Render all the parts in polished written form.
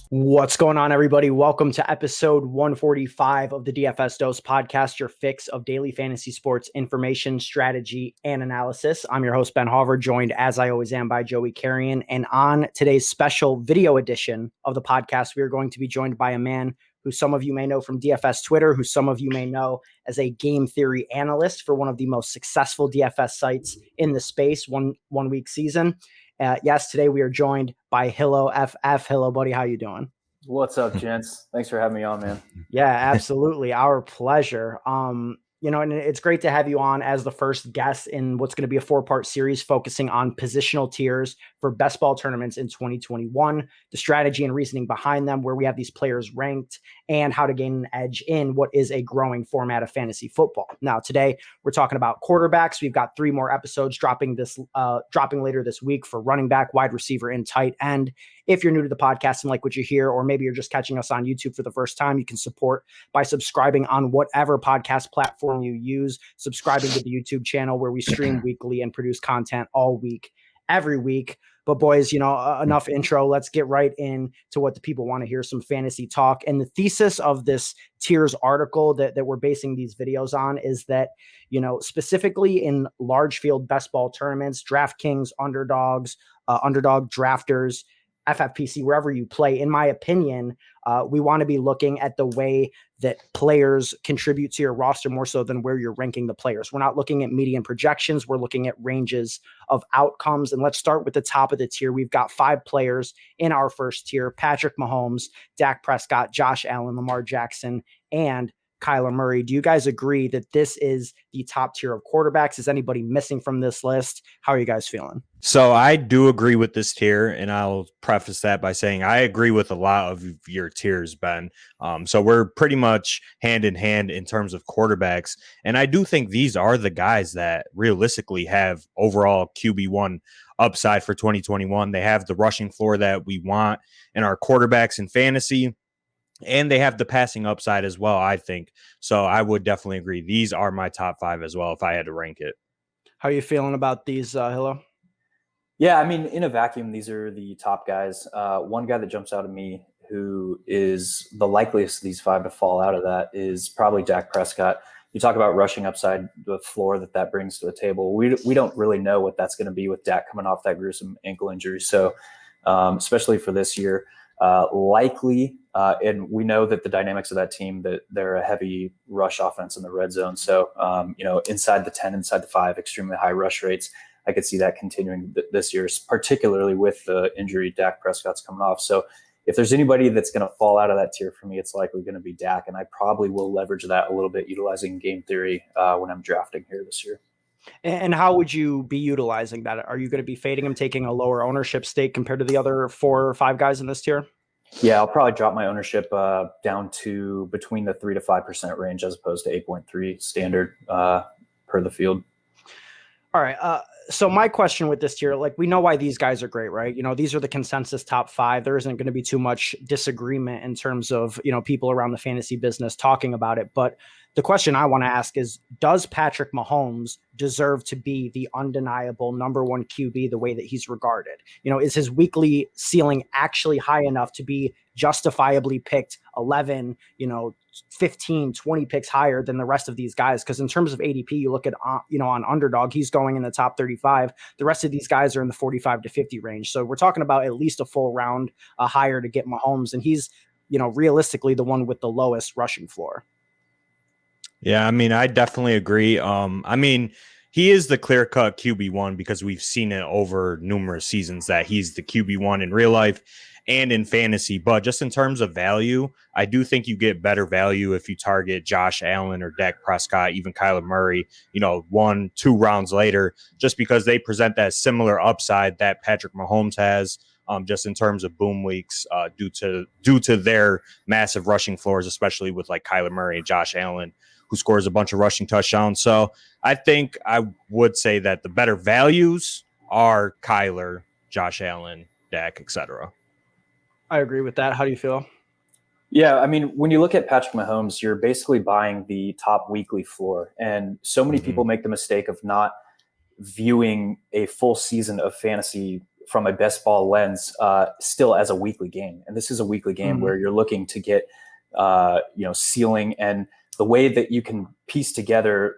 What's going on, everybody? Welcome to episode 145 of the DFS Dose podcast, your fix of daily fantasy sports information, strategy, and analysis. I'm your host, Ben Hauver, joined as I always am by Joey Carrion. And on today's special video edition of the podcast, we are going to be joined by a man who some of you may know from DFS Twitter, who some of you may know as a game theory analyst for one of the most successful DFS sites in the space, one week season. Yes, today we are joined by Hillo FF. Hillo, buddy, how you doing? What's up, gents? Thanks for having me on, man. Yeah, absolutely. Our pleasure. And it's great to have you on as the first guest in what's going to be a 4-part series focusing on positional tiers for best ball tournaments in 2021, the strategy and reasoning behind them, where we have these players ranked, and how to gain an edge in what is a growing format of fantasy football. Now, today we're talking about quarterbacks. We've got 3 more episodes dropping later this week for running back, wide receiver, and tight end. If you're new to the podcast and like what you hear, or maybe you're just catching us on YouTube for the first time, you can support by subscribing on whatever podcast platform you use, subscribing to the YouTube channel where we stream weekly and produce content all week, every week. But boys, enough intro. Let's get right into what the people want to hear, some fantasy talk. And the thesis of this tiers article that we're basing these videos on is that, specifically in large field best ball tournaments, DraftKings, underdogs, underdog drafters, FFPC, wherever you play, in my opinion, we want to be looking at the way that players contribute to your roster more so than where you're ranking the players. We're not looking at median projections. We're looking at ranges of outcomes. And let's start with the top of the tier. We've got 5 players in our first tier: Patrick Mahomes, Dak Prescott, Josh Allen, Lamar Jackson, and Kyler Murray. Do you guys agree that this is the top tier of quarterbacks? Is anybody missing from this list? How are you guys feeling? So I do agree with this tier, and I'll preface that by saying I agree with a lot of your tiers, Ben. So we're pretty much hand in hand in terms of quarterbacks, and I do think these are the guys that realistically have overall QB1 upside for 2021. They have the rushing floor that we want in our quarterbacks in fantasy, and they have the passing upside as well, I think. So I would definitely agree. These are my top 5 as well if I had to rank it. How are you feeling about these, Hillo? Yeah, I mean, in a vacuum, these are the top guys. One guy that jumps out at me who is the likeliest of these 5 to fall out of that is probably Dak Prescott. You talk about rushing upside, the floor that brings to the table. We don't really know what that's going to be with Dak coming off that gruesome ankle injury. So especially for this year, likely, and we know that the dynamics of that team, that they're a heavy rush offense in the red zone. So, inside the 10, inside the 5, extremely high rush rates. I could see that continuing this year, particularly with the injury Dak Prescott's coming off. So if there's anybody that's going to fall out of that tier for me, it's likely going to be Dak. And I probably will leverage that a little bit utilizing game theory when I'm drafting here this year. And how would you be utilizing that? Are you going to be fading him, taking a lower ownership stake compared to the other 4 or 5 guys in this tier? Yeah, I'll probably drop my ownership down to between the 3 to 5% range as opposed to 8.3 standard per the field. All right. So my question with this tier, we know why these guys are great, right? These are the consensus top 5. There isn't going to be too much disagreement in terms of, people around the fantasy business talking about it. But the question I want to ask is, does Patrick Mahomes deserve to be the undeniable number 1 QB the way that he's regarded? Is his weekly ceiling actually high enough to be justifiably picked 11, 15, 20 picks higher than the rest of these guys? Because in terms of ADP, you look at, on Underdog, he's going in the top 35. The rest of these guys are in the 45 to 50 range. So we're talking about at least a full round higher to get Mahomes. And he's, realistically the one with the lowest rushing floor. Yeah, I mean, I definitely agree. He is the clear-cut QB1 because we've seen it over numerous seasons that he's the QB1 in real life and in fantasy. But just in terms of value, I do think you get better value if you target Josh Allen or Dak Prescott, even Kyler Murray, 1-2 rounds later, just because they present that similar upside that Patrick Mahomes has. Just in terms of boom weeks, due to their massive rushing floors, especially with Kyler Murray and Josh Allen, who scores a bunch of rushing touchdowns. So I think I would say that the better values are Kyler, Josh Allen, Dak, etc. I agree with that. How do you feel? Yeah, I mean, when you look at Patrick Mahomes, you're basically buying the top weekly floor. And so many people make the mistake of not viewing a full season of fantasy from a best ball lens, still as a weekly game. And this is a weekly game where you're looking to get, ceiling, and the way that you can piece together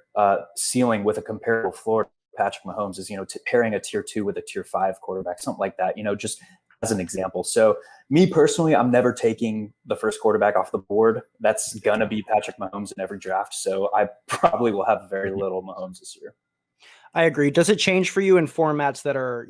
ceiling with a comparable floor to Patrick Mahomes is, pairing a tier 2 with a tier 5 quarterback, something like that, just as an example. So me personally, I'm never taking the first quarterback off the board. That's going to be Patrick Mahomes in every draft. So I probably will have very little Mahomes this year. I agree. Does it change for you in formats that are,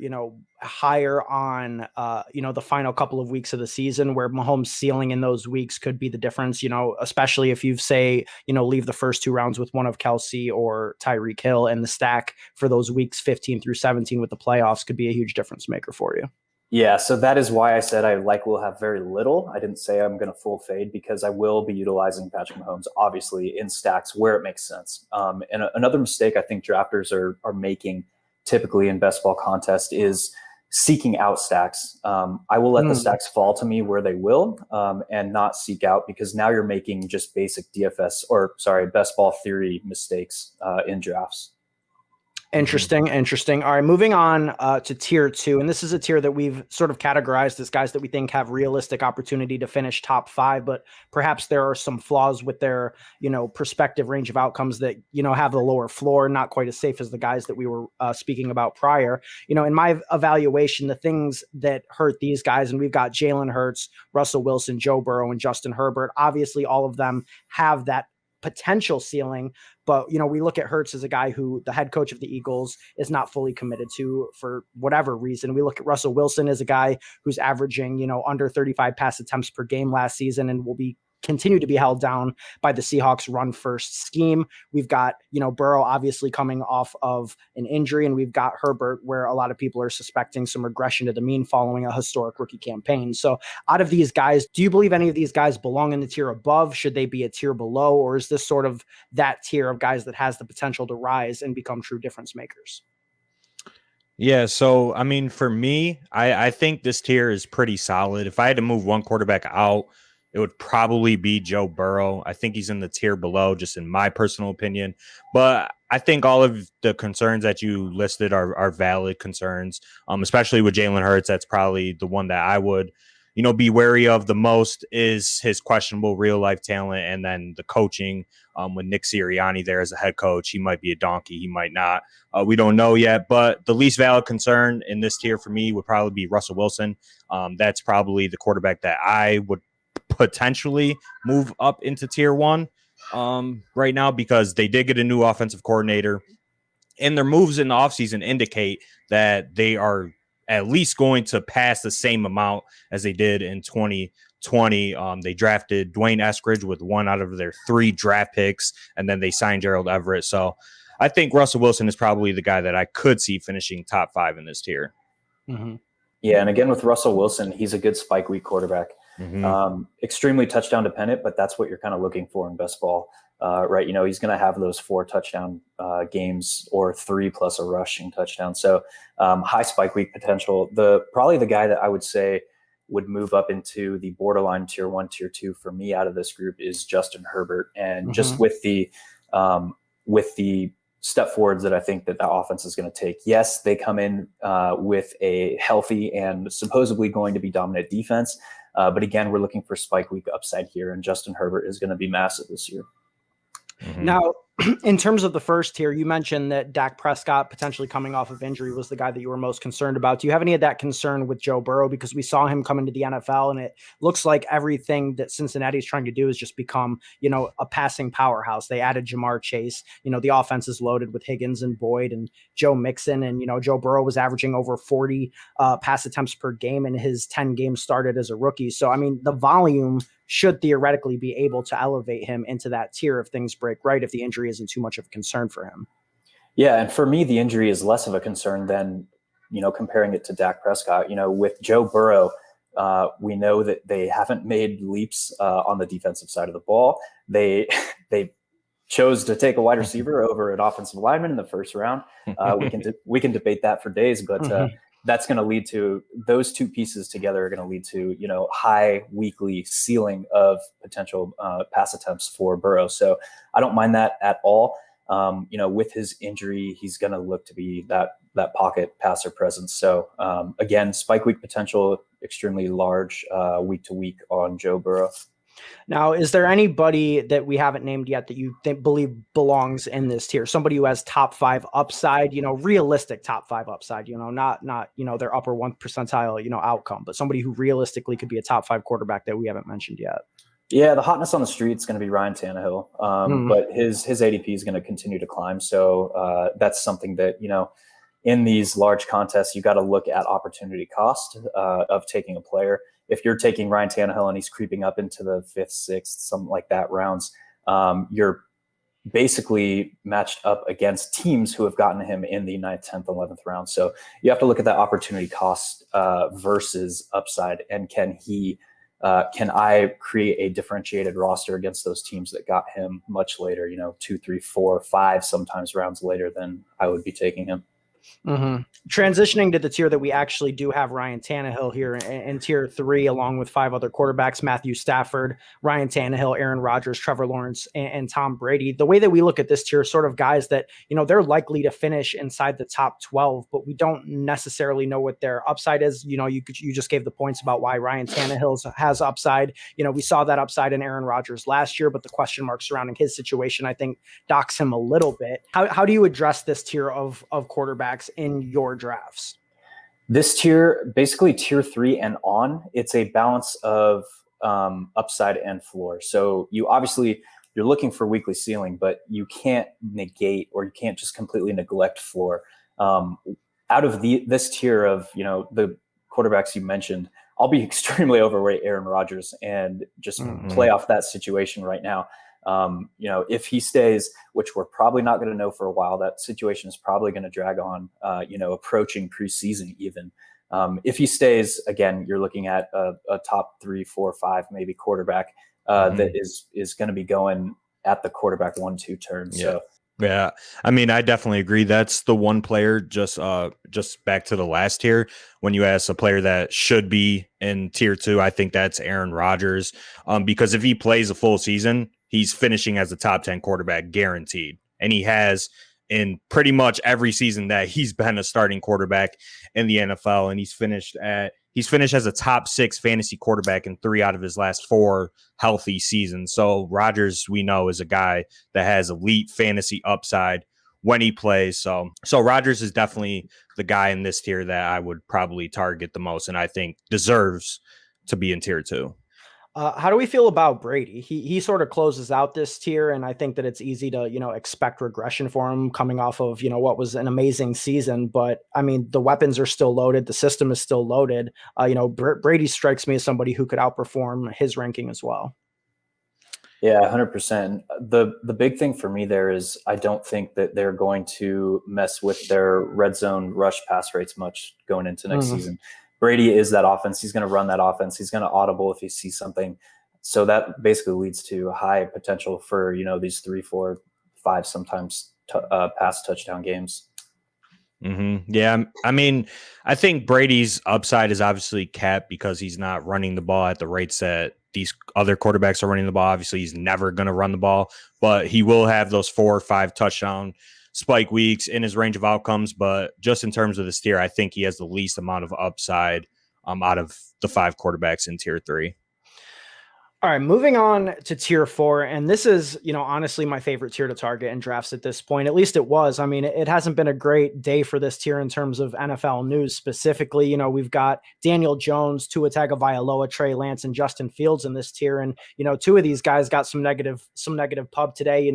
higher on, the final couple of weeks of the season, where Mahomes' ceiling in those weeks could be the difference, especially if you say, leave the first 2 rounds with one of Kelsey or Tyreek Hill, and the stack for those weeks 15 through 17 with the playoffs could be a huge difference maker for you? Yeah, so that is why I said I will have very little. I didn't say I'm going to full fade, because I will be utilizing Patrick Mahomes, obviously, in stacks where it makes sense. And another mistake I think drafters are making typically in best ball contest is seeking out stacks. I will let the stacks fall to me where they will, and not seek out, because now you're making just basic best ball theory mistakes in drafts. Interesting. All right, moving on to tier 2. And this is a tier that we've sort of categorized as guys that we think have realistic opportunity to finish top 5, but perhaps there are some flaws with their, prospective range of outcomes that, have the lower floor, not quite as safe as the guys that we were speaking about prior. In my evaluation, the things that hurt these guys, and we've got Jalen Hurts, Russell Wilson, Joe Burrow, and Justin Herbert. Obviously, all of them have that potential ceiling, but we look at Hurts as a guy who the head coach of the Eagles is not fully committed to for whatever reason. We look at Russell Wilson as a guy who's averaging under 35 pass attempts per game last season, and will continue to be held down by the Seahawks run first scheme. We've got, Burrow obviously coming off of an injury, and we've got Herbert, where a lot of people are suspecting some regression to the mean following a historic rookie campaign. So out of these guys, do you believe any of these guys belong in the tier above? Should they be a tier below? Or is this sort of that tier of guys that has the potential to rise and become true difference makers? Yeah, so I mean, for me, I think this tier is pretty solid. If I had to move one quarterback out, it would probably be Joe Burrow. I think he's in the tier below, just in my personal opinion. But I think all of the concerns that you listed are valid concerns, especially with Jalen Hurts. That's probably the one that I would, be wary of the most, is his questionable real life talent, and then the coaching with Nick Sirianni there as a head coach. He might be a donkey. He might not. We don't know yet. But the least valid concern in this tier for me would probably be Russell Wilson. That's probably the quarterback that I would potentially move up into tier 1 right now, because they did get a new offensive coordinator, and their moves in the offseason indicate that they are at least going to pass the same amount as they did in 2020. They drafted Dwayne Eskridge with 1 out of their 3 draft picks, and then they signed Gerald Everett. So I think Russell Wilson is probably the guy that I could see finishing top 5 in this tier. Yeah, and again with Russell Wilson, he's a good spike week quarterback. Extremely touchdown dependent, but that's what you're kind of looking for in best ball, right? He's going to have those 4 touchdown games, or 3 plus a rushing touchdown. So high spike week potential. Probably the guy that I would say would move up into the borderline tier 1, tier 2 for me out of this group is Justin Herbert. And just with the step forwards that I think that offense is going to take. Yes, they come in with a healthy and supposedly going to be dominant defense. But again, we're looking for spike week upside here, and Justin Herbert is going to be massive this year. Now, in terms of the first tier, you mentioned that Dak Prescott potentially coming off of injury was the guy that you were most concerned about. Do you have any of that concern with Joe Burrow? Because we saw him come into the NFL, and it looks like everything that Cincinnati is trying to do is just become, a passing powerhouse. They added Jamar Chase. The offense is loaded with Higgins and Boyd and Joe Mixon. And, Joe Burrow was averaging over 40 pass attempts per game in his 10 games started as a rookie. So, I mean, the volume should theoretically be able to elevate him into that tier if things break right, if the injury isn't too much of a concern for him. Yeah, and for me, the injury is less of a concern than, comparing it to Dak Prescott. With Joe Burrow, we know that they haven't made leaps on the defensive side of the ball. They chose to take a wide receiver over an offensive lineman in the first round. We can debate that for days, but that's going to lead to, those 2 pieces together are going to lead to, high weekly ceiling of potential pass attempts for Burrow. So I don't mind that at all. With his injury, he's going to look to be the that pocket passer presence. So again, spike week potential extremely large week to week on Joe Burrow. Now, is there anybody that we haven't named yet that you believe belongs in this tier? Somebody who has top 5 upside, realistic top 5 upside, not their upper 1 percentile, outcome, but somebody who realistically could be a top 5 quarterback that we haven't mentioned yet. Yeah, the hotness on the street is going to be Ryan Tannehill, but his ADP is going to continue to climb. So that's something that, in these large contests, you got to look at opportunity cost of taking a player. If you're taking Ryan Tannehill and he's creeping up into the 5th, 6th, something like that rounds, you're basically matched up against teams who have gotten him in the 9th, 10th, 11th round. So you have to look at that opportunity cost versus upside, and can I create a differentiated roster against those teams that got him much later, 2, 3, 4, 5, sometimes rounds later than I would be taking him. Transitioning to the tier that we actually do have Ryan Tannehill here in tier 3, along with 5 other quarterbacks: Matthew Stafford, Ryan Tannehill, Aaron Rodgers, Trevor Lawrence, and Tom Brady. The way that we look at this tier, sort of guys that, they're likely to finish inside the top 12, but we don't necessarily know what their upside is. You just gave the points about why Ryan Tannehill has upside. We saw that upside in Aaron Rodgers last year, but the question mark surrounding his situation, I think, docks him a little bit. How do you address this tier of quarterbacks in your drafts? This tier, basically tier 3 and on, it's a balance of upside and floor. So you're looking for weekly ceiling, but you can't negate, or you can't just completely neglect floor. Out of this tier of the quarterbacks you mentioned, I'll be extremely overweight Aaron Rodgers and just play off that situation right now. If he stays, which we're probably not going to know for a while, that situation is probably going to drag on, approaching preseason even. If he stays, again, you're looking at a top 3, 4, 5, maybe quarterback that is going to be going at the quarterback 1-2 turn. Yeah. So. Yeah, I mean, I definitely agree. That's the one player, just back to the last tier, when you ask a player that should be in tier 2, I think that's Aaron Rodgers. Because if he plays a full season, he's finishing as a top 10 quarterback guaranteed. And he has in pretty much every season that he's been a starting quarterback in the NFL. And he's finished as a top 6 fantasy quarterback in 3 out of his last 4 healthy seasons. So Rodgers, we know, is a guy that has elite fantasy upside when he plays. So Rodgers is definitely the guy in this tier that I would probably target the most, and I think deserves to be in tier 2. How do we feel about Brady? He sort of closes out this tier, and I think that it's easy to, expect regression for him coming off of, what was an amazing season. But I mean, the weapons are still loaded. The system is still loaded. Brady strikes me as somebody who could outperform his ranking as well. Yeah, 100%. The big thing for me there is I don't think that they're going to mess with their red zone rush pass rates much going into next season. Brady is that offense. He's going to run that offense. He's going to audible if he sees something. So that basically leads to high potential for, these 3, 4, 5, sometimes pass touchdown games. Yeah. I mean, I think Brady's upside is obviously capped because he's not running the ball at the rates that these other quarterbacks are running the ball. Obviously, he's never going to run the ball, but he will have those 4 or 5 touchdown spike weeks in his range of outcomes. But just in terms of this tier, I think he has the least amount of upside out of the 5 quarterbacks in tier 3. All right, moving on to tier 4. And this is, honestly, my favorite tier to target in drafts at this point. At least it was. I mean, it hasn't been a great day for this tier in terms of NFL news specifically. We've got Daniel Jones, Tua Tagovailoa, Trey Lance, and Justin Fields in this tier. And, 2 of these guys got some negative pub today.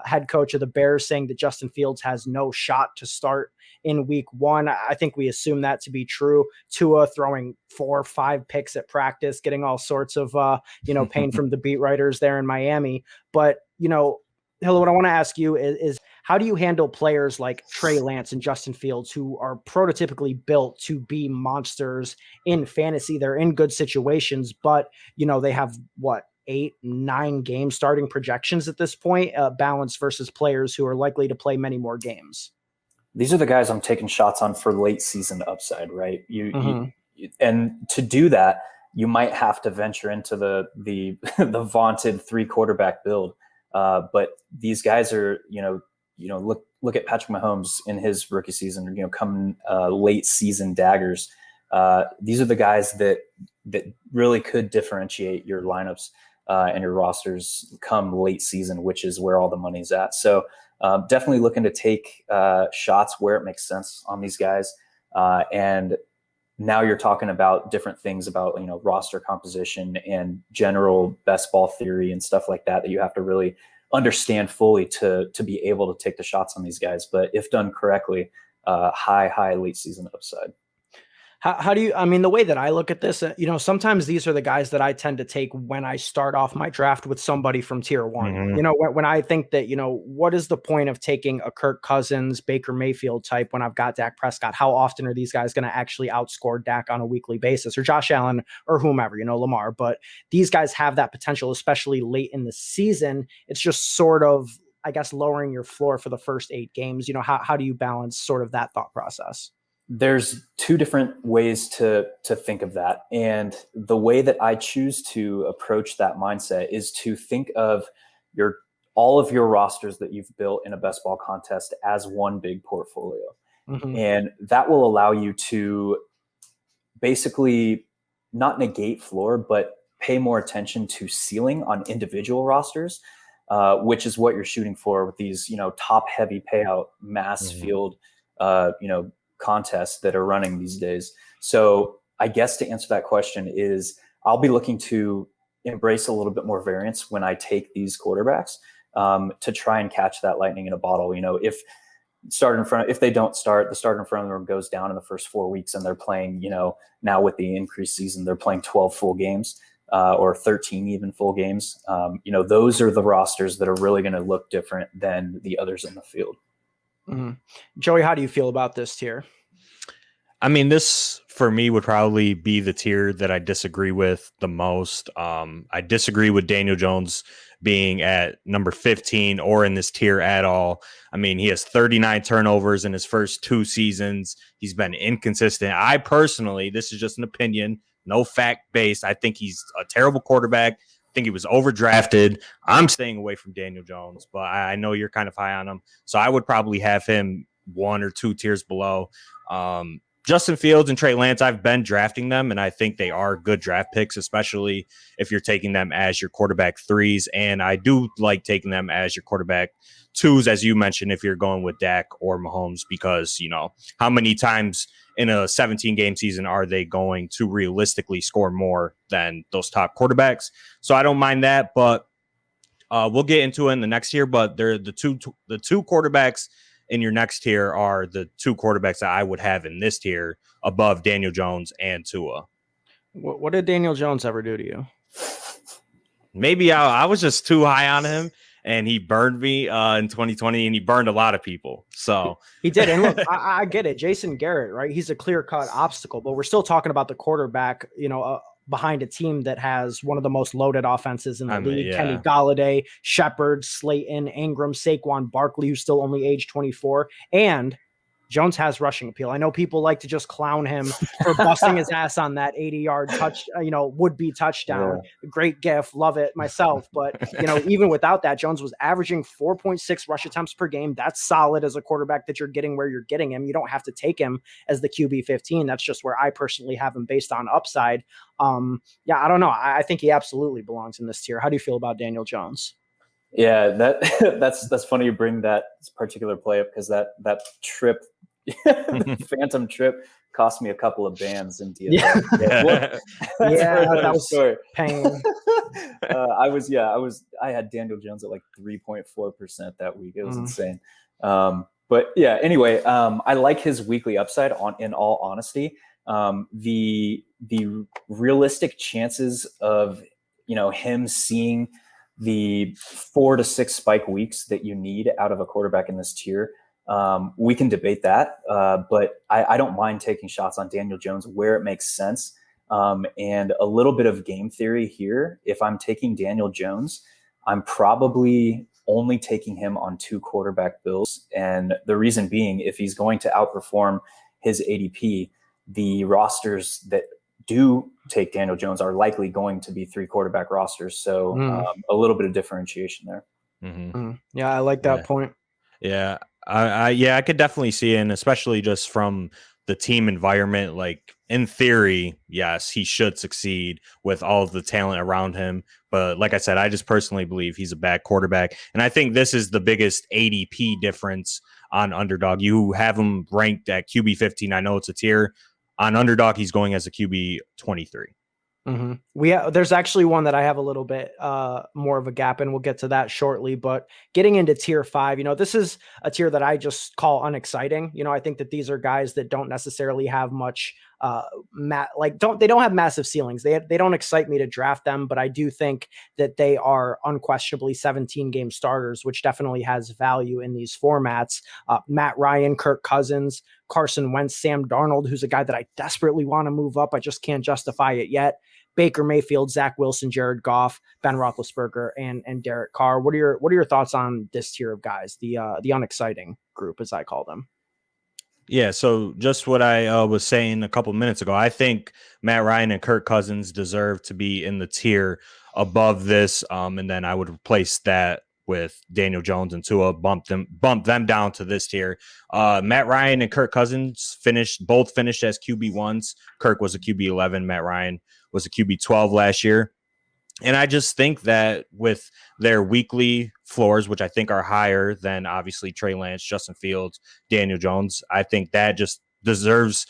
Head coach of the Bears saying that Justin Fields has no shot to start in week 1. I think we assume that to be true. Tua throwing 4 or 5 picks at practice, getting all sorts of, pain from the beat writers there in Miami. But, Hilla, what I want to ask you is how do you handle players like Trey Lance and Justin Fields, who are prototypically built to be monsters in fantasy? They're in good situations, but, they have 8, 9 game starting projections at this point, balance versus players who are likely to play many more games. These are the guys I'm taking shots on for late season upside, right? And to do that, you might have to venture into the vaunted 3 quarterback build. But these guys are, look at Patrick Mahomes in his rookie season, coming late season daggers. These are the guys that really could differentiate your lineups and your rosters come late season, which is where all the money's at. So definitely looking to take shots where it makes sense on these guys. And now you're talking about different things about, roster composition and general best ball theory and stuff like that you have to really understand fully to be able to take the shots on these guys. But if done correctly, high late season upside. How do you, I mean, the way that I look at this, sometimes these are the guys that I tend to take when I start off my draft with somebody from tier one. Mhm. When I think that, what is the point of taking a Kirk Cousins, Baker Mayfield type when I've got Dak Prescott? How often are these guys going to actually outscore Dak on a weekly basis, or Josh Allen or whomever, Lamar? But these guys have that potential, especially late in the season. It's just sort of, I guess, lowering your floor for the first 8 games. How do you balance sort of that thought process? There's 2 different ways to think of that. And the way that I choose to approach that mindset is to think of all of your rosters that you've built in a best ball contest as one big portfolio. Mm-hmm. And that will allow you to basically not negate floor, but pay more attention to ceiling on individual rosters, which is what you're shooting for with these, top heavy payout mass field, contests that are running these days. So I guess to answer that question is I'll be looking to embrace a little bit more variance when I take these quarterbacks to try and catch that lightning in a bottle. If they don't start, the starter in front of them goes down in the first 4 weeks and they're playing, now with the increased season, they're playing 12 full games or 13 even full games. Those are the rosters that are really going to look different than the others in the field. Mm-hmm. Joey, how do you feel about this tier? I mean, this for me would probably be the tier that I disagree with the most. I disagree with Daniel Jones being at number 15 or in this tier at all. I mean, he has 39 turnovers in his first 2 seasons. He's been inconsistent. I personally, this is just an opinion, no fact based. I think he's a terrible quarterback. I think he was overdrafted. I'm staying away from Daniel Jones, but I know you're kind of high on him. So I would probably have him 1 or 2 tiers below. Justin Fields and Trey Lance, I've been drafting them, and I think they are good draft picks, especially if you're taking them as your quarterback 3s. And I do like taking them as your quarterback 2s, as you mentioned, if you're going with Dak or Mahomes, because, how many times in a 17-game season are they going to realistically score more than those top quarterbacks? So I don't mind that, but we'll get into it in the next tier. But they're the two quarterbacks in your next tier are the 2 quarterbacks that I would have in this tier above Daniel Jones and Tua. What did Daniel Jones ever do to you? Maybe I was just too high on him, and he burned me in 2020, and he burned a lot of people. So he did. And look, I get it. Jason Garrett, right? He's a clear-cut obstacle, but we're still talking about the quarterback, behind a team that has one of the most loaded offenses in the league. Yeah. Kenny Galladay, Shepard, Slayton, Ingram, Saquon Barkley, who's still only age 24, and Jones has rushing appeal. I know people like to just clown him for busting his ass on that 80-yard would-be touchdown. Yeah. Great gif, love it myself. But, even without that, Jones was averaging 4.6 rush attempts per game. That's solid as a quarterback that you're getting where you're getting him. You don't have to take him as the QB 15. That's just where I personally have him based on upside. I don't know. I think he absolutely belongs in this tier. How do you feel about Daniel Jones? Yeah, that's funny you bring that particular play up, because that trip, the phantom trip, cost me a couple of bands in DFL. That was story. Pain. I had Daniel Jones at like 3.4% that week. It was insane. But yeah, anyway, I like his weekly upside in all honesty. The realistic chances of, him seeing the 4 to 6 spike weeks that you need out of a quarterback in this tier, we can debate that. But I don't mind taking shots on Daniel Jones where it makes sense. And a little bit of game theory here. If I'm taking Daniel Jones, I'm probably only taking him on 2 quarterback builds. And the reason being, if he's going to outperform his ADP, the rosters that do take Daniel Jones are likely going to be 3 quarterback rosters. So a little bit of differentiation there. Yeah, I like that point. Yeah, I could definitely see it, and especially just from the team environment. Like in theory, yes, he should succeed with all of the talent around him. But like I said, I just personally believe he's a bad quarterback, and I think this is the biggest ADP difference on Underdog. You have him ranked at QB 15. I know it's a tier. On Underdog, he's going as a QB 23. There's actually one that I have a little bit more of a gap in. We'll get to that shortly, but getting into tier 5, this is a tier that I just call unexciting. I think that these are guys that don't necessarily have much they don't have massive ceilings. They don't excite me to draft them, but I do think that they are unquestionably 17 game starters, which definitely has value in these formats. Matt Ryan, Kirk Cousins, Carson Wentz, Sam Darnold, who's a guy that I desperately want to move up. I just can't justify it yet. Baker Mayfield, Zach Wilson, Jared Goff, Ben Roethlisberger, and Derek Carr. What are your thoughts on this tier of guys, the unexciting group, as I call them? Yeah, so just what I was saying a couple minutes ago, I think Matt Ryan and Kirk Cousins deserve to be in the tier above this, and then I would replace that with Daniel Jones and Tua, bump them down to this tier. Matt Ryan and Kirk Cousins both finished as QB1s. Kirk was a QB11, Matt Ryan was a QB12 last year. And I just think that with their weekly floors, which I think are higher than obviously Trey Lance, Justin Fields, Daniel Jones, I think that just deserves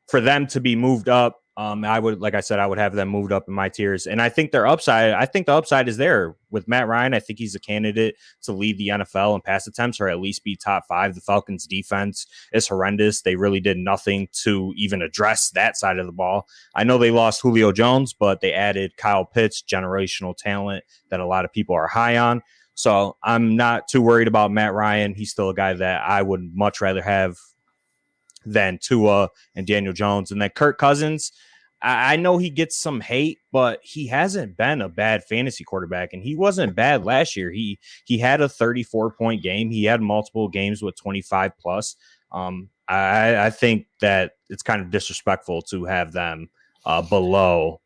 for them to be moved up. I would have them moved up in my tiers. And I think the upside is there with Matt Ryan. I think he's a candidate to lead the NFL in pass attempts or at least be top 5. The Falcons defense is horrendous. They really did nothing to even address that side of the ball. I know they lost Julio Jones, but they added Kyle Pitts, generational talent that a lot of people are high on. So I'm not too worried about Matt Ryan. He's still a guy that I would much rather have than Tua and Daniel Jones. And then Kirk Cousins, I know he gets some hate, but he hasn't been a bad fantasy quarterback, and he wasn't bad last year. He had a 34-point game. He had multiple games with 25 plus. I think that it's kind of disrespectful to have them below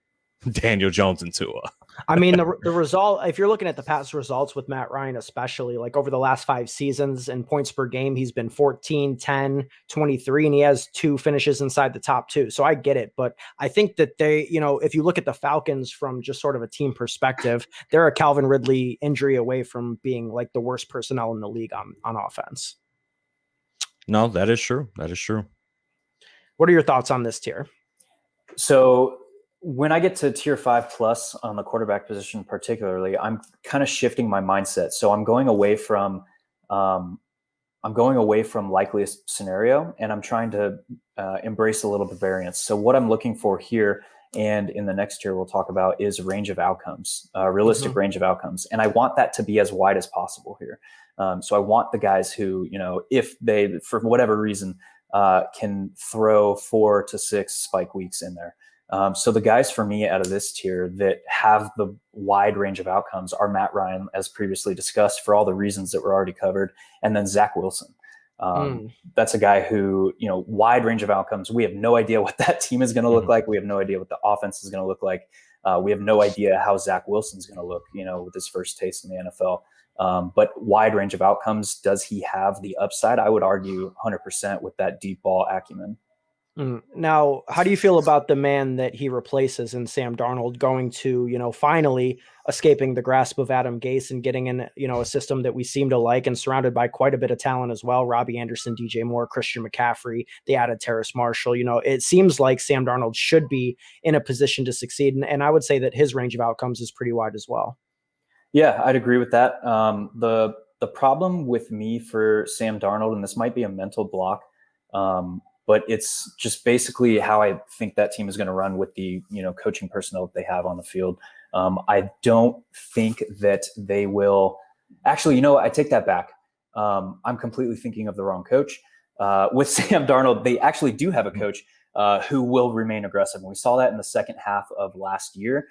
Daniel Jones and Tua. I mean, the result, if you're looking at the past results with Matt Ryan, especially like over the last 5 seasons and points per game, he's been 14, 10, 23, and he has 2 finishes inside the top 2. So I get it. But I think that they, if you look at the Falcons from just sort of a team perspective, they're a Calvin Ridley injury away from being like the worst personnel in the league on offense. No, that is true. That is true. What are your thoughts on this tier? So when I get to tier 5 plus on the quarterback position, particularly, I'm kind of shifting my mindset. So I'm going away from likeliest scenario, and I'm trying to embrace a little bit of variance. So what I'm looking for here, and in the next tier we'll talk about, is range of outcomes, realistic range of outcomes, and I want that to be as wide as possible here. So I want the guys who, if they, for whatever reason, can throw 4 to 6 spike weeks in there. So the guys for me out of this tier that have the wide range of outcomes are Matt Ryan, as previously discussed, for all the reasons that were already covered, and then Zach Wilson. That's a guy who, wide range of outcomes. We have no idea what that team is going to look like. We have no idea what the offense is going to look like. We have no idea how Zach Wilson's going to look, with his first taste in the NFL. But wide range of outcomes, does he have the upside? I would argue 100% with that deep ball acumen. Now, how do you feel about the man that he replaces in Sam Darnold going to, finally escaping the grasp of Adam Gase and getting in, a system that we seem to like and surrounded by quite a bit of talent as well? Robbie Anderson, DJ Moore, Christian McCaffrey, they added Terrace Marshall. It seems like Sam Darnold should be in a position to succeed. And I would say that his range of outcomes is pretty wide as well. Yeah, I'd agree with that. The problem with me for Sam Darnold, and this might be a mental block, but it's just basically how I think that team is going to run with the, coaching personnel that they have on the field. I don't think that they will actually, I take that back. I'm completely thinking of the wrong coach. With Sam Darnold, they actually do have a coach who will remain aggressive. And we saw that in the second half of last year,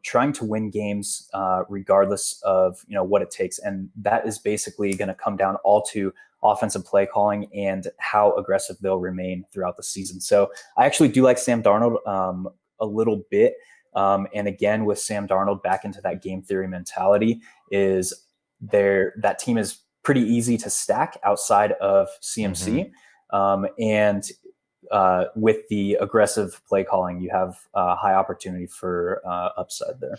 trying to win games regardless of, what it takes. And that is basically going to come down all to offensive play calling and how aggressive they'll remain throughout the season. So I actually do like Sam Darnold a little bit. And again, with Sam Darnold back into that game theory mentality, that team is pretty easy to stack outside of CMC. And with the aggressive play calling, you have high opportunity for upside there.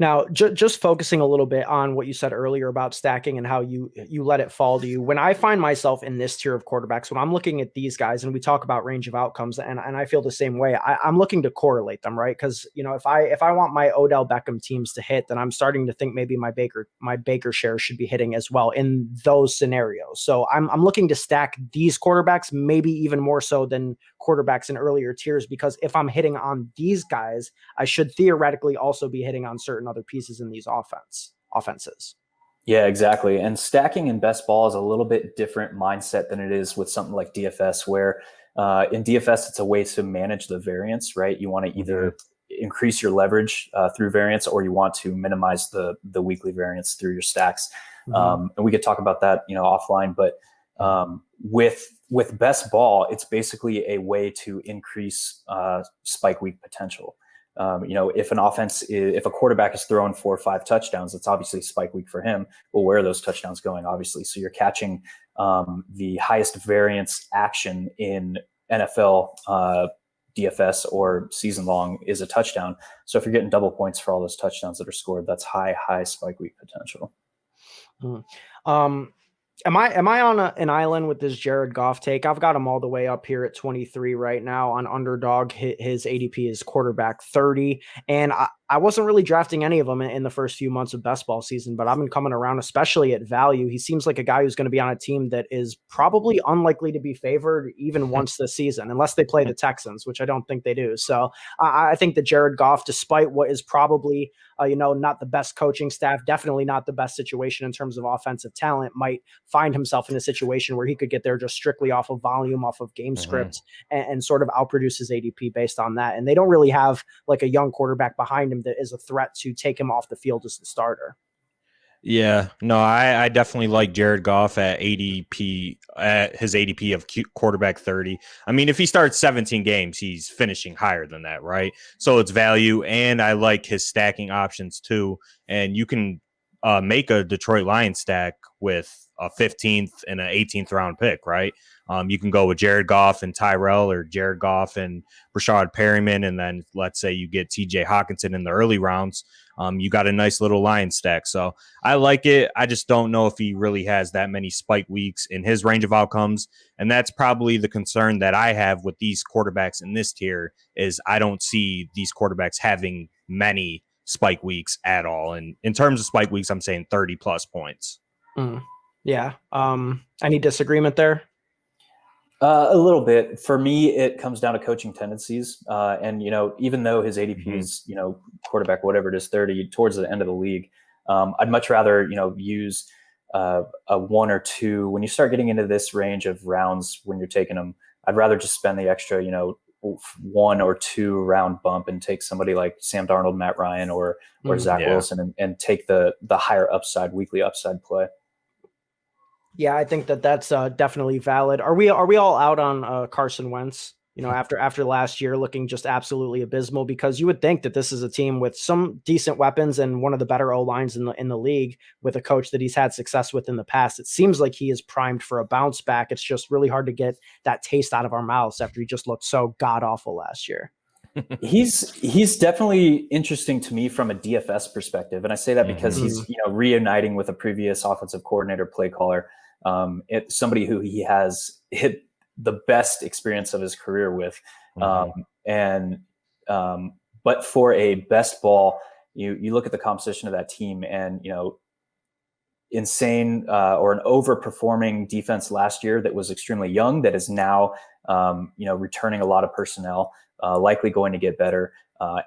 Now, just focusing a little bit on what you said earlier about stacking and how you let it fall to you. When I find myself in this tier of quarterbacks, when I'm looking at these guys and we talk about range of outcomes, and I feel the same way, I'm looking to correlate them, right? Because, you know, if I want my Odell Beckham teams to hit, then I'm starting to think maybe my Baker share should be hitting as well in those scenarios. So I'm looking to stack these quarterbacks, maybe even more so than quarterbacks in earlier tiers, because if I'm hitting on these guys, I should theoretically also be hitting on certain other pieces in these offenses. Yeah, exactly. And stacking in best ball is a little bit different mindset than it is with something like DFS, where in DFS, it's a way to manage the variance, right? You want to either increase your leverage through variance, or you want to minimize the weekly variance through your stacks. And we could talk about that, you know, offline, but with best ball, it's basically a way to increase spike week potential. You know, if a quarterback is throwing 4 or 5 touchdowns, it's obviously spike week for him. Well, where are those touchdowns going? Obviously, so you're catching the highest variance action in NFL DFS or season long is a touchdown. So if you're getting double points for all those touchdowns that are scored, that's high spike week potential. Am I on an island with this Jared Goff take? I've got him all the way up here at 23 right now on Underdog. His ADP is quarterback 30, and I wasn't really drafting any of them in the first few months of best ball season, but I've been coming around, especially at value. He seems like a guy who's going to be on a team that is probably unlikely to be favored even once this season, unless they play the Texans, which I don't think they do. So I think that Jared Goff, despite what is probably not the best coaching staff, definitely not the best situation in terms of offensive talent, might find himself in a situation where he could get there just strictly off of volume, off of game script, and sort of outproduce his ADP based on that. And they don't really have like a young quarterback behind him that is a threat to take him off the field as the starter. Yeah, no, I definitely like Jared Goff at ADP, at his ADP of quarterback 30. I mean, if he starts 17 games, he's finishing higher than that, right? So it's value, and I like his stacking options too. And you can make a Detroit Lions stack with a 15th and an 18th round pick, right? You can go with Jared Goff and Tyrell, or Jared Goff and Rashad Perryman, and then let's say you get TJ Hawkinson in the early rounds. You got a nice little Lions stack. So I like it. I just don't know if he really has that many spike weeks in his range of outcomes. And that's probably the concern that I have with these quarterbacks in this tier, is I don't see these quarterbacks having many spike weeks at all. And in terms of spike weeks, I'm saying 30 plus points. Yeah. Any disagreement there? A little bit. For me, it comes down to coaching tendencies. And, even though his ADP is, quarterback, whatever it is, 30 towards the end of the league, I'd much rather, use a 1 or 2. When you start getting into this range of rounds, when you're taking them, I'd rather just spend the extra, 1 or 2 round bump and take somebody like Sam Darnold, Matt Ryan, or Zach Wilson, and take the higher upside, weekly upside play. Yeah, I think that's definitely valid. Are we all out on Carson Wentz? After last year looking just absolutely abysmal, because you would think that this is a team with some decent weapons and one of the better O-lines in the league, with a coach that he's had success with in the past. It seems like he is primed for a bounce back. It's just really hard to get that taste out of our mouths after he just looked so god awful last year. He's definitely interesting to me from a DFS perspective, and I say that because he's reuniting with a previous offensive coordinator, play caller. It's somebody who he has hit the best experience of his career with. But for a best ball, you look at the composition of that team, and, insane or an overperforming defense last year that was extremely young, that is now, returning a lot of personnel, likely going to get better,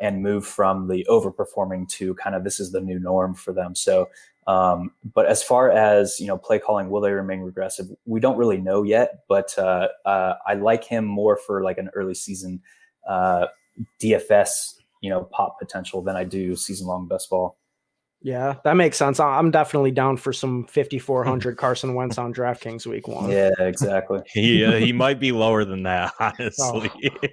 and move from the overperforming to kind of, this is the new norm for them. So, but as far as, play calling, will they remain regressive? We don't really know yet, but I like him more for like an early season DFS, pop potential than I do season long best ball. Yeah, that makes sense. I'm definitely down for some 5,400 Carson Wentz on DraftKings week 1. Yeah, exactly. He might be lower than that, honestly.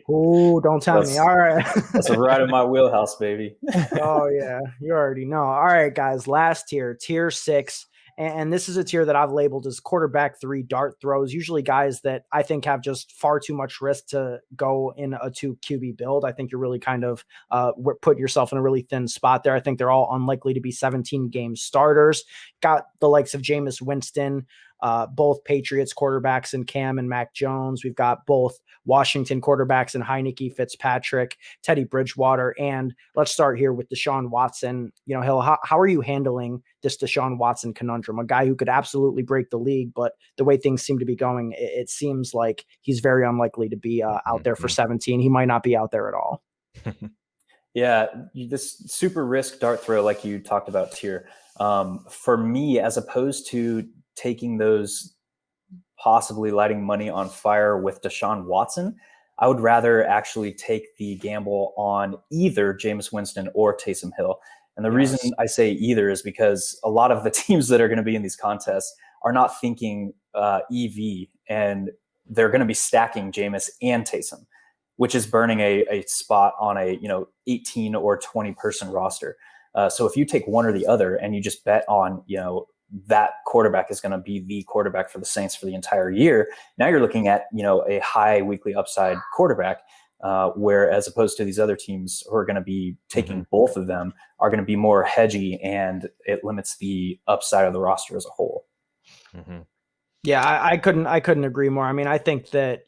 Oh, don't tell me. All right. That's right in my wheelhouse, baby. Oh, yeah. You already know. All right, guys. Last tier 6. And this is a tier that I've labeled as quarterback 3 dart throws, usually guys that I think have just far too much risk to go in a 2 QB build. I think you're really kind of put yourself in a really thin spot there. I think they're all unlikely to be 17 game starters. Got the likes of Jameis Winston, both Patriots quarterbacks in Cam and Mac Jones. We've got both Washington quarterbacks in Heineke, Fitzpatrick, Teddy Bridgewater, and let's start here with Deshaun Watson. Hill, how are you handling this Deshaun Watson conundrum? A guy who could absolutely break the league, but the way things seem to be going, it seems like he's very unlikely to be out there for 17. He might not be out there at all. Yeah, this super risk dart throw, like you talked about tier, for me, as opposed to taking those possibly lighting money on fire with Deshaun Watson, I would rather actually take the gamble on either Jameis Winston or Taysom Hill. And the reason I say either is because a lot of the teams that are going to be in these contests are not thinking EV, and they're going to be stacking Jameis and Taysom, which is burning a spot on a 18 or 20 person roster. So if you take one or the other and you just bet on that quarterback is going to be the quarterback for the Saints for the entire year, now you're looking at a high weekly upside quarterback, where as opposed to these other teams who are going to be taking both of them are going to be more hedgy, and it limits the upside of the roster as a whole. Yeah, I couldn't agree more. I mean, I think that,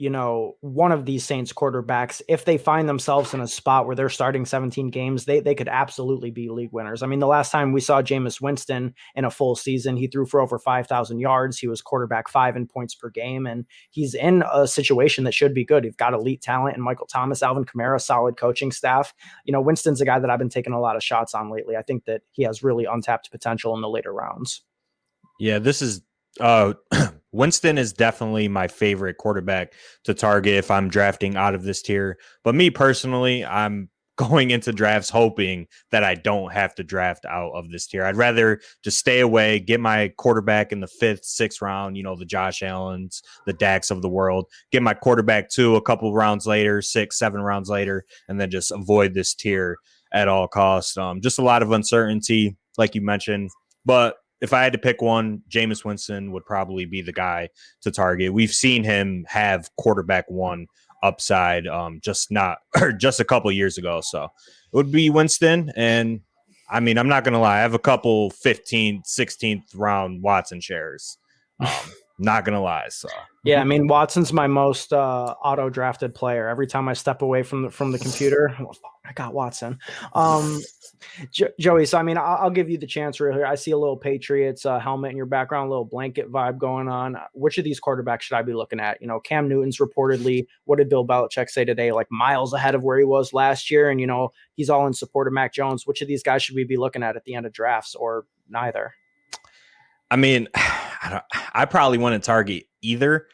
one of these Saints quarterbacks, if they find themselves in a spot where they're starting 17 games, they could absolutely be league winners. I mean, the last time we saw Jameis Winston in a full season, he threw for over 5,000 yards. He was quarterback 5 in points per game, and he's in a situation that should be good. You've got elite talent in Michael Thomas, Alvin Kamara, solid coaching staff. Winston's a guy that I've been taking a lot of shots on lately. I think that he has really untapped potential in the later rounds. Yeah, this is Winston is definitely my favorite quarterback to target if I'm drafting out of this tier. But me personally, I'm going into drafts hoping that I don't have to draft out of this tier. I'd rather just stay away, get my quarterback in the 5th, 6th round, the Josh Allens, the Dax of the world, get my quarterback 2 a couple rounds later, 6, 7 rounds later, and then just avoid this tier at all costs. Just a lot of uncertainty, like you mentioned. But if I had to pick one, Jameis Winston would probably be the guy to target. We've seen him have quarterback 1 upside just a couple years ago. So it would be Winston. And I mean, I'm not going to lie. I have a couple 15th, 16th round Watson shares. Not going to lie. So yeah, I mean, Watson's my most auto drafted player. Every time I step away from the computer, I got Watson. Joey, so I mean, I'll give you the chance real here. I see a little Patriots helmet in your background, a little blanket vibe going on. Which of these quarterbacks should I be looking at? Cam Newton's reportedly, what did Bill Belichick say today? Like miles ahead of where he was last year. And, he's all in support of Mac Jones. Which of these guys should we be looking at the end of drafts, or neither? I mean, I probably wouldn't target either.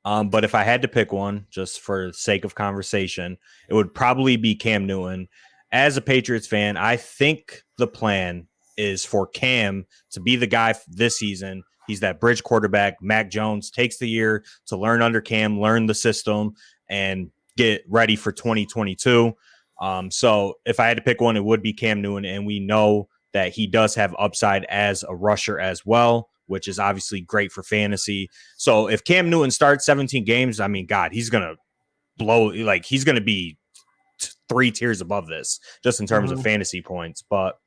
But if I had to pick one, just for the sake of conversation, it would probably be Cam Newton. As a Patriots fan, I think the plan is for Cam to be the guy this season. He's that bridge quarterback. Mac Jones takes the year to learn under Cam, learn the system, and get ready for 2022. So if I had to pick one, it would be Cam Newton. And we know that he does have upside as a rusher as well, which is obviously great for fantasy. So if Cam Newton starts 17 games, I mean, God, he's going to blow. Like, he's going to be 3 tiers above this just in terms of fantasy points, but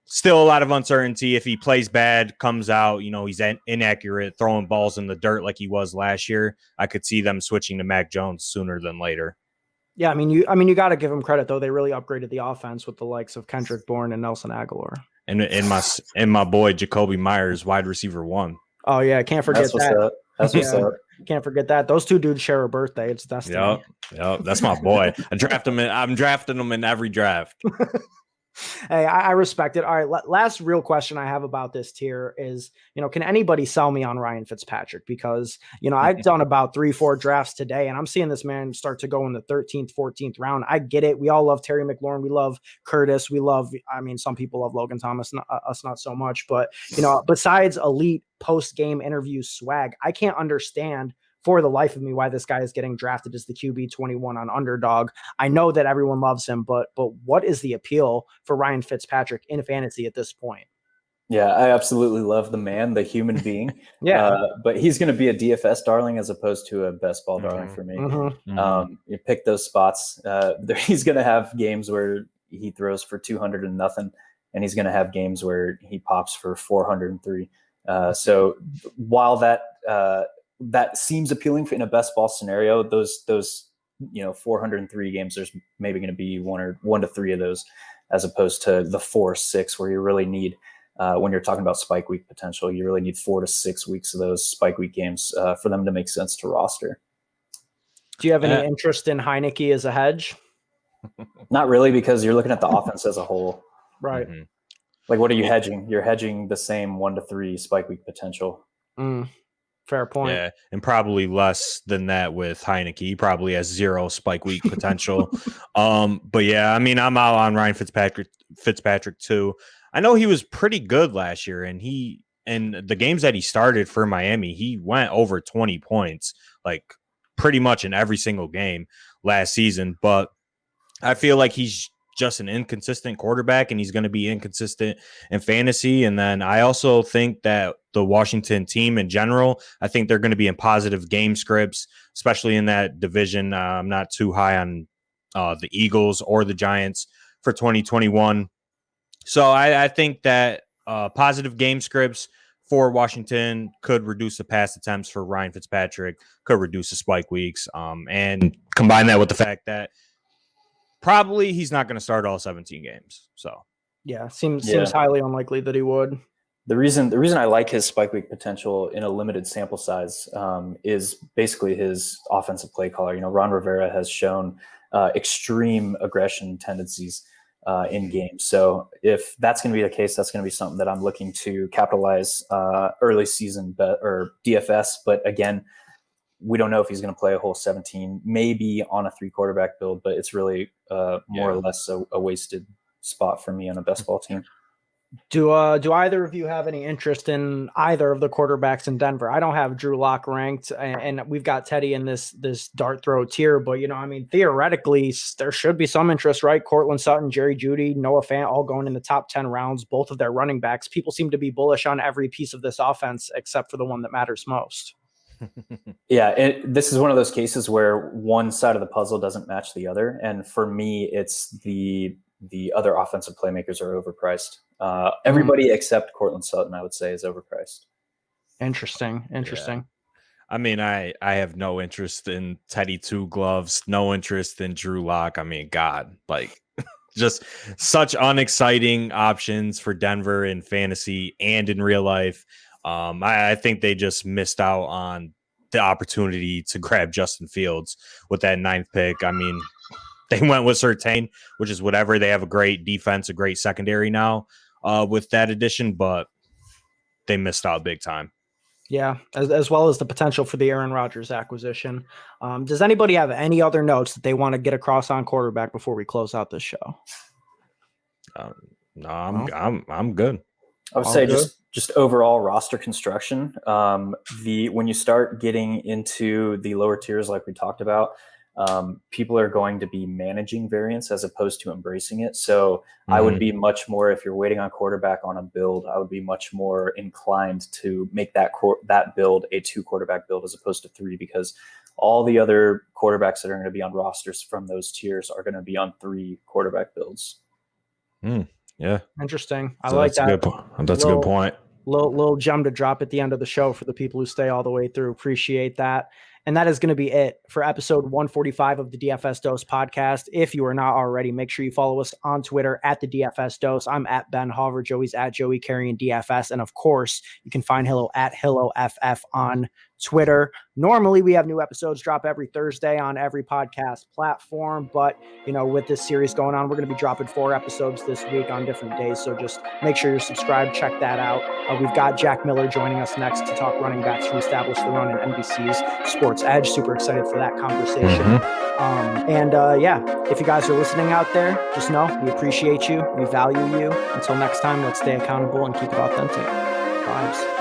still a lot of uncertainty. If he plays bad, comes out, he's inaccurate, throwing balls in the dirt like he was last year, I could see them switching to Mac Jones sooner than later. Yeah, I mean, you got to give him credit though. They really upgraded the offense with the likes of Kendrick Bourne and Nelson Aguilar, and my boy Jacoby Myers, wide receiver 1. Oh yeah, can't forget that. That's what's up. Can't forget that. Those 2 dudes share a birthday. It's destiny. Yep, that's my boy. I'm drafting him in every draft. Hey, I respect it. All right. Last real question I have about this tier is, can anybody sell me on Ryan Fitzpatrick? Because, I've done about 3-4 drafts today, and I'm seeing this man start to go in the 13th, 14th round. I get it. We all love Terry McLaurin. We love Curtis. Some people love Logan Thomas, us not so much. But, besides elite post-game interview swag, I can't understand for the life of me why this guy is getting drafted as the QB 21 on Underdog. I know that everyone loves him, but what is the appeal for Ryan Fitzpatrick in fantasy at this point? Yeah, I absolutely love the man, the human being. Yeah. But he's going to be a DFS darling as opposed to a best ball darling for me. You pick those spots. He's going to have games where he throws for 200 and nothing, and he's going to have games where he pops for 403. So while that seems appealing in a best ball scenario, those 403 games, there's maybe going to be one to three of those, as opposed to the 4 or 6 where you really need. When you're talking about spike week potential, you really need 4 to 6 weeks of those spike week games for them to make sense to roster. Do you have any interest in Heinicke as a hedge? Not really, because you're looking at the offense as a whole. Right. Mm-hmm. Like, what are you hedging? You're hedging the same 1 to 3 spike week potential. Fair point. Yeah, and probably less than that with Heinicke. He probably has 0 spike week potential. But yeah, I mean, I'm out on Ryan Fitzpatrick too. I know he was pretty good last year, and the games that he started for Miami, he went over 20 points, like pretty much in every single game last season. But I feel like he's just an inconsistent quarterback, and he's going to be inconsistent in fantasy. And then I also think that the Washington team in general, I think they're going to be in positive game scripts, especially in that division. I'm not too high on the Eagles or the Giants for 2021. So I think that positive game scripts for Washington could reduce the pass attempts for Ryan Fitzpatrick, could reduce the spike weeks, and combine that with the fact that probably he's not going to start all 17 games. So yeah, seems highly unlikely that he would. The reason I like his spike week potential in a limited sample size is basically his offensive play caller. Ron Rivera has shown extreme aggression tendencies in games. So if that's going to be the case, that's going to be something that I'm looking to capitalize early season or DFS. But again, we don't know if he's going to play a whole 17, maybe on a 3 quarterback build, but it's really more or less a wasted spot for me on a best ball team. Do either of you have any interest in either of the quarterbacks in Denver? I don't have Drew Lock ranked, and we've got Teddy in this dart throw tier, but theoretically there should be some interest, right? Cortland Sutton, Jerry Jeudy, Noah Fant, all going in the top 10 rounds, both of their running backs. People seem to be bullish on every piece of this offense except for the one that matters most. Yeah, this is one of those cases where one side of the puzzle doesn't match the other, and for me, it's the other offensive playmakers are overpriced. Everybody except Cortland Sutton, I would say, is overpriced. Interesting. Yeah. I mean, I have no interest in Teddy Two Gloves, no interest in Drew Lock. I mean, God, like just such unexciting options for Denver in fantasy and in real life. I think they just missed out on the opportunity to grab Justin Fields with that 9th pick. I mean, they went with Surtain, which is whatever. They have a great defense, a great secondary now with that addition, but they missed out big time. Yeah, as well as the potential for the Aaron Rodgers acquisition. Does anybody have any other notes that they want to get across on quarterback before we close out this show? No, I'm good. I would say just overall roster construction. When you start getting into the lower tiers, like we talked about, people are going to be managing variance as opposed to embracing it. So I would be much more, if you're waiting on quarterback on a build, I would be much more inclined to make that build a 2 quarterback build as opposed to 3, because all the other quarterbacks that are going to be on rosters from those tiers are going to be on 3 quarterback builds. Yeah. Interesting. I like that. That's a good point. Little gem to drop at the end of the show for the people who stay all the way through. Appreciate that. And that is going to be it for episode 145 of the DFS Dose podcast. If you are not already, make sure you follow us on Twitter at the DFS Dose. I'm at Ben Hauver. Joey's at Joey Carrion DFS. And of course, you can find Hillo at HilloFF on Twitter. Normally, we have new episodes drop every Thursday on every podcast platform. But, with this series going on, we're going to be dropping 4 episodes this week on different days. So just make sure you're subscribed. Check that out. We've got Jack Miller joining us next to talk running backs to establish the run in NBC's Sports Edge. Super excited for that conversation. If you guys are listening out there, just know we appreciate you. We value you. Until next time, let's stay accountable and keep it authentic. Vibes.